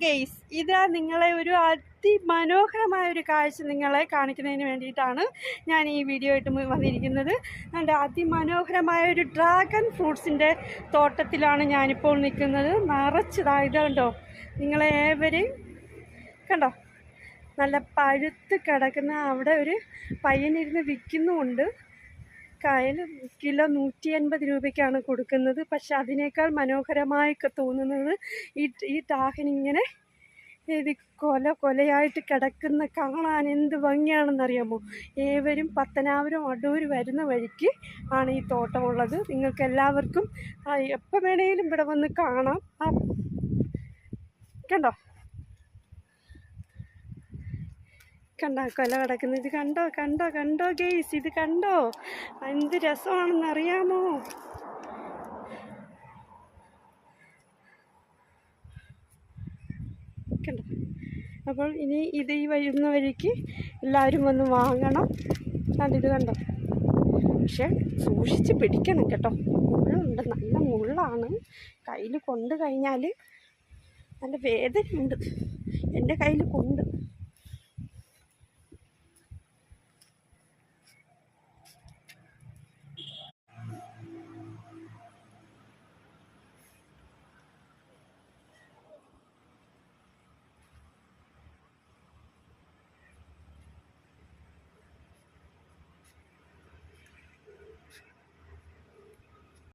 Guys, ഇതാ നിങ്ങളെ ഒരു അതിമനോഹരമായ ഒരു കാഴ്ച നിങ്ങളെ കാണിക്കുന്നതിന് വേണ്ടിയിട്ടാണ് ഞാൻ ഈ വീഡിയോ ആയിട്ട് വന്നിരിക്കുന്നത്. എൻ്റെ അതിമനോഹരമായ ഒരു ഡ്രാഗൺ ഫ്രൂട്ട്സിൻ്റെ തോട്ടത്തിലാണ് ഞാനിപ്പോൾ നിൽക്കുന്നത്. നിറച്ചതായതുണ്ടോ നിങ്ങളെ ഏവരെയും കണ്ടോ, നല്ല പഴുത്ത് കിടക്കുന്ന അവിടെ ഒരു പയ്യനിരുന്ന് വിൽക്കുന്നുമുണ്ട്. കായൽ കിലോ 150 രൂപയ്ക്കാണ് കൊടുക്കുന്നത്. പക്ഷെ അതിനേക്കാൾ മനോഹരമായി തോന്നുന്നത് ഈ ഡ്രാഗണിങ്ങനെ ഇത് കൊലയായിട്ട് കിടക്കുന്ന കാണാൻ എന്ത് ഭംഗിയാണെന്നറിയാമോ. ഏവരും പത്തനാപുരം അടൂർ വരുന്ന വഴിക്ക് ആണ് ഈ തോട്ടമുള്ളത്. നിങ്ങൾക്ക് എല്ലാവർക്കും എപ്പോൾ വേണേലും ഇവിടെ വന്ന് കാണാം. കണ്ടോ കണ്ടോ കൊല കിടക്കുന്നത്, ഇത് കണ്ടോ കണ്ടോ കണ്ടോ ഗെയ്സ്, ഇത് കണ്ടോ എന്ത് രസമാണെന്നറിയാമോ. കണ്ടോ, അപ്പോൾ ഇനി ഇത് ഈ വരുന്ന വഴിക്ക് എല്ലാവരും വന്ന് വാങ്ങണം. കണ്ടിത് കണ്ടോ, പക്ഷെ സൂക്ഷിച്ച് പിടിക്കണം കേട്ടോ, മുള്ളുണ്ട്, നല്ല മുള്ളാണ്. കയ്യിൽ കൊണ്ട് കഴിഞ്ഞാൽ നല്ല വേദനയുണ്ട്. എൻ്റെ കയ്യിൽ കൊണ്ട്